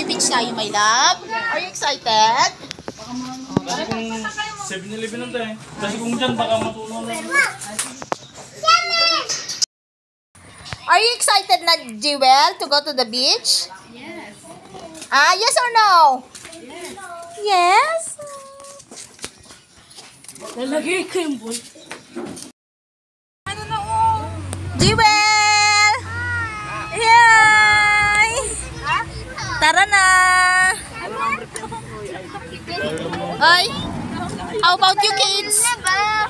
Magbe-beach tayo, my love. Are you excited? Kasi kung 7-Eleven lang tayo. Kasi kung dyan, baka matulungan lang. Are you excited na, Jewel, to go to the beach? Yes. Yes or no? Yes. Lalagay ko yung boy. Jewel! Yay! Tara na! Ay! How about you kids?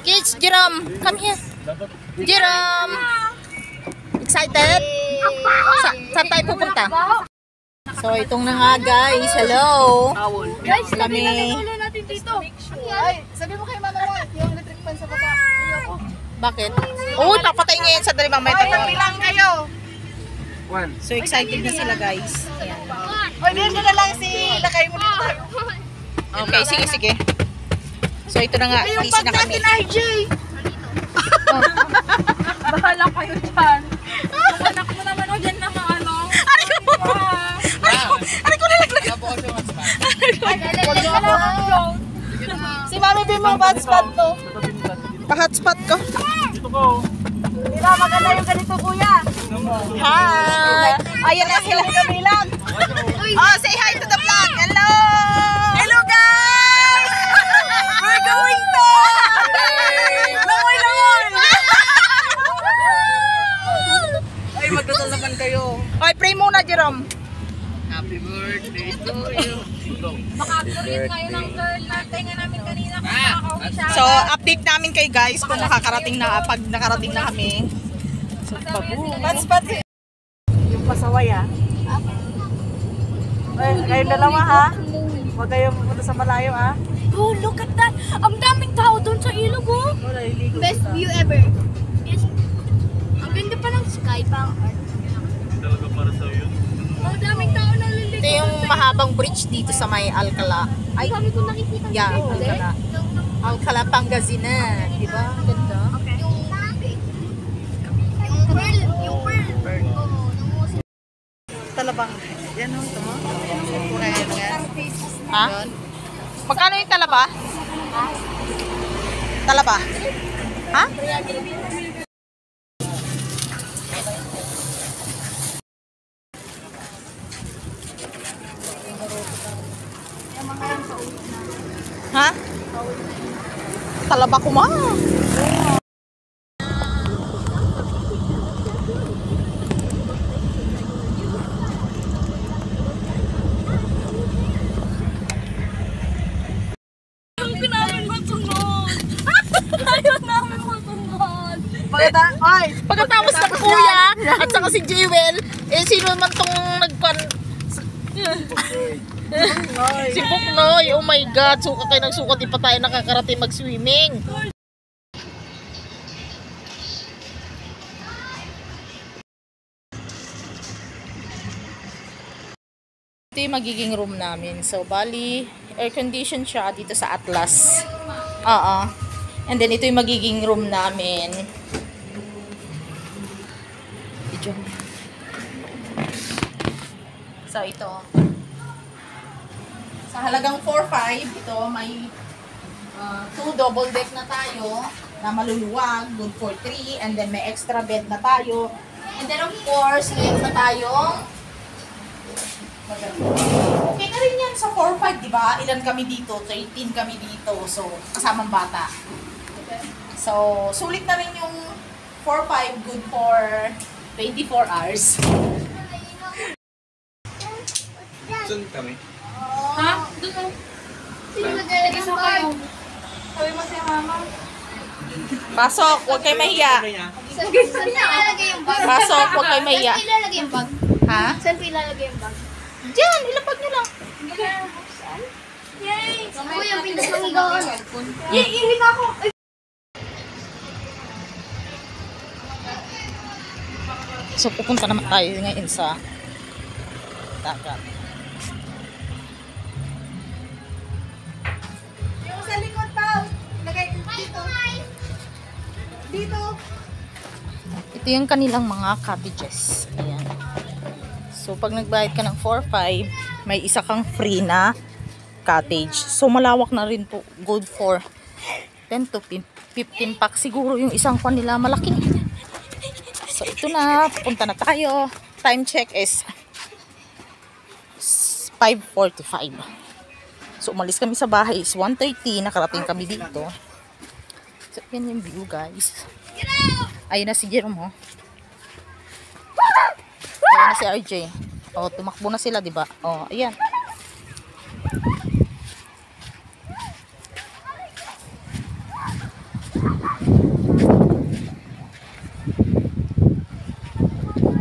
Kids, Jerome, come here. Jerome! Excited? Saan tayo pupunta? So, itong na nga guys. Hello! Guys, kami. ulo natin dito. Ay, sabi mo kay Mama mo, yung electric fan sa baba. Ayoko. Bakit? Oo, papatay ngayon sa dali mamaya. Bilang kayo. So, excited na sila guys. Oy, din mo na lang si lakay mo dito. Okay, sige, sige. So, ito na nga. Busy na kami. RJ. Bahala kayo dyan. Anak mo naman o dyan na ano. Aray ko! Aray ko nalaglag. Si Mami Bim mo hotspot to. Pa-hotspot ko. Dito ko. Di ba maganda yung ganito kuya? Hi! Ayan na sila. Bilang. Oh, say hi to the vlog. Hello! Hello guys! We're going to! Langoy, langoy! Ay, magdasal naman kayo. Okay, pray muna, Jerome. Happy birthday to you. Makakulit kayo ng girl na tenga namin kanina. So, update namin kay guys kung nakakarating na, pag nakarating na kami. So, Hotspot. Yung pasaway ah. Ay, kayong dalawa ha. Huwag kayong pumunta sa malayo ha. Oh, look at that! Ang daming tao doon sa ilog, oh! Best view ever. Yes. Ang ganda pa ng sky, pang art. Talaga para sa yun. Ang daming tao na lilig. ito yung mahabang bridge dito sa may Alcala. Ay, Sabi ko nakikita yeah, Alcala. Alcala, Pangasinan. Diba? Ganda. Okay. Yung pearl. Oo, Talabang. Yan o, ito mo. Kurayan yan. Ha? Magkano yung talaba? Talaba? Ha? Ha? Talaba ko ma. Pagkatapos ng kuya at saka si Jewel, eh sino man tong nagpan... Si Buknoy, oh my god, suka kayo ng suka, di pa tayo nakakarating mag-swimming. Ito yung magiging room namin. So, bali, air-conditioned siya dito sa Atlas. And then, ito yung magiging room namin. Video. So, ito. Sa halagang 4-5, ito may 2 double deck na tayo na maluluwag, good for 3, and then may extra bed na tayo. And then, of course, meron na tayong okay na rin yan sa 4-5, di ba? Ilan kami dito? 13 kami dito. So, kasamang bata. So, sulit na rin yung 4-5, good for 24 hours. Saan kami? Ha? Doon oh. Sino naglalagay ng bag? Sabi mo si Mama. Pasok, huwag kayo mahiya. Saan ilalagay yung bag? Pasok, huwag kayo mahiya. Saan ilalagay yung bag? Ha? Saan ilalagay yung bag? Diyan, ilapag nyo lang. Yay! Uy, ang pindas ng higaan. Yay, ihinga ako. So, pupunta naman tayo ngayon sa dagat. Yung sa likod pa. Lagay dito. Dito. Ito yung kanilang mga cabbages. Ayan. So, pag nagbayad ka ng 4-5, may isa kang free na cottage. So, malawak na rin po. Good for 10 to 15 packs. Siguro yung isang kwan nila malaki. So, ito na. Punta na tayo. Time check is 5:45. So, umalis kami sa bahay is 1:30. Nakarating kami dito. So, yan yung view, guys. Ayun na si Jerome, oh. Ayun na si RJ. Oh, tumakbo na sila, diba? Oh, ayan.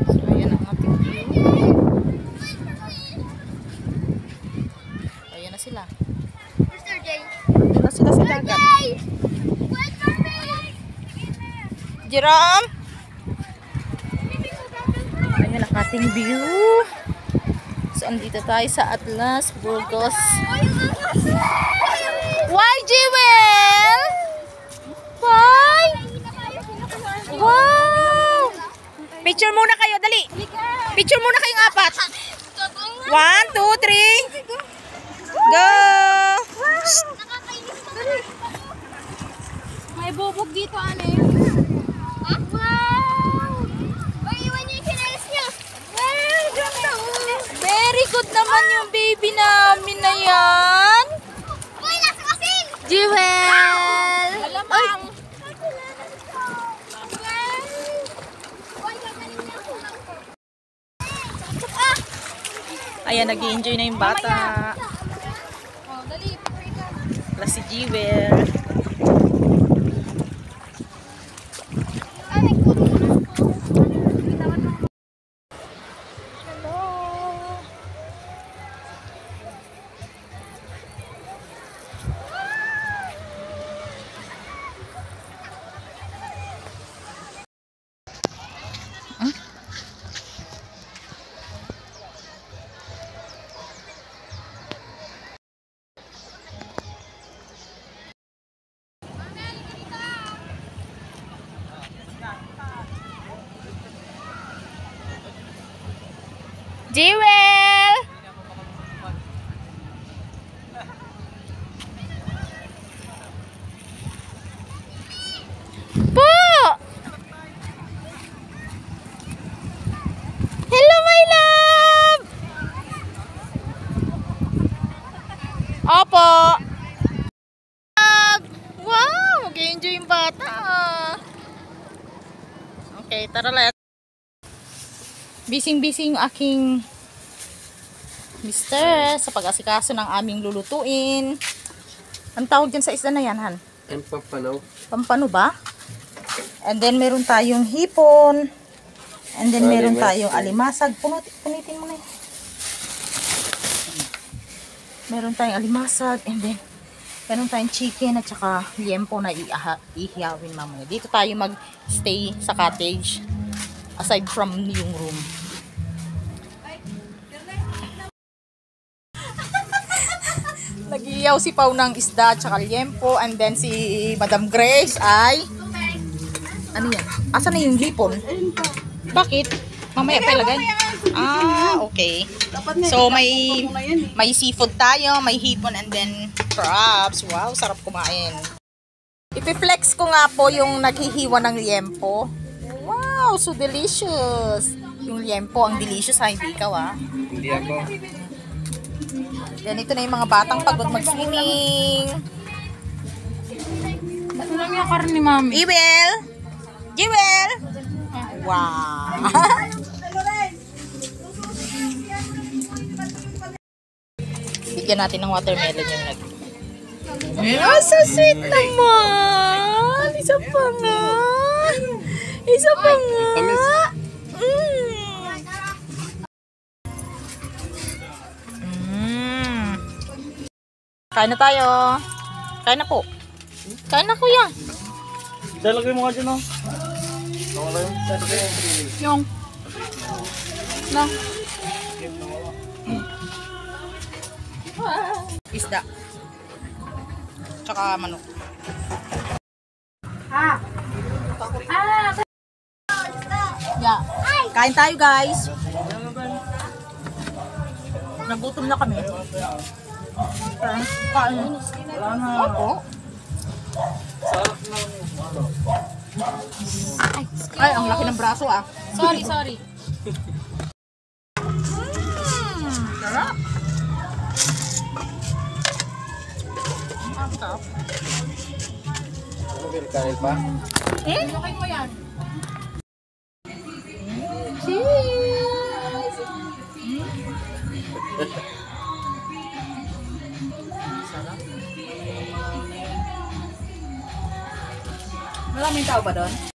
So, ayan ang ating view. Ayan na sila. Mr. J. Ayan na sila sa dagat. Wait for me! Jerome! Ayan ang ating view. So, andito tayo sa Atlas, Burgos. Why, Jewel? Why? Wow! Picture muna kayo, dali. Picture muna kayong apat. 1, 2, 3. Go! May bubog dito, ane. Wow! Uy, iwan niyo yung kinalis niyo. Wow, ganda. Very good naman yung baby namin na yan. Uy, nasa kasing! Jewel! Malamang. Ayan, nag-i-enjoy na yung bata. Oh, dali. Plus si Jewel. Jewel! Po! Hello, my love! Opo! Wow! Mag-enjoy yung bata. Okay, tara let's. Bising-bising yung aking mister sa pag-asikaso ng aming lulutuin. Ang tawag dyan sa isda na yan, Han? Pampano. Pampano ba? And then meron tayong hipon. And then meron tayong alimasag. Punitin mo na yun. Meron tayong alimasag. And then meron tayong chicken at saka liempo na ihiyawin mamaya. Dito tayo mag-stay sa cottage. Aside from yung room. Nag-iyaw si Pau ng isda at saka liempo. And then si Madam Grace ay... Ano yan? Asan na yung lipon? Bakit? Mamaya pa ilagay? Ah, okay. So may seafood tayo, may hipon and then crabs. Wow, sarap kumain. Ipi-flex ko nga po yung naghihiwa ng liempo. Wow, so delicious. Yung liempo, ang delicious ha, hindi ikaw ha. Hindi ako. Then ito na yung mga batang pagod mag-swimming. Ito lang yung karne, mami. Jewel! Jewel! Wow! Bigyan natin ng watermelon yung nag... Oh, so sweet naman! Isa pa nga! Isa pa nga! Kain na tayo! Kain na po! Kain na, kuya! Dalagay mo nga dyan, oh. Yung. No. Isda. Tsaka manok. Yeah. Kain tayo, guys. Nagutom na kami. Kain. Wala na. Opo. Sarap ng ano. Ay, ang laki ng braso ah. Sorry, sorry. Sarap. Ang sarap. Kain pa? Inukin mo yan. Cheese! Sarap. Maraming tao ba doon?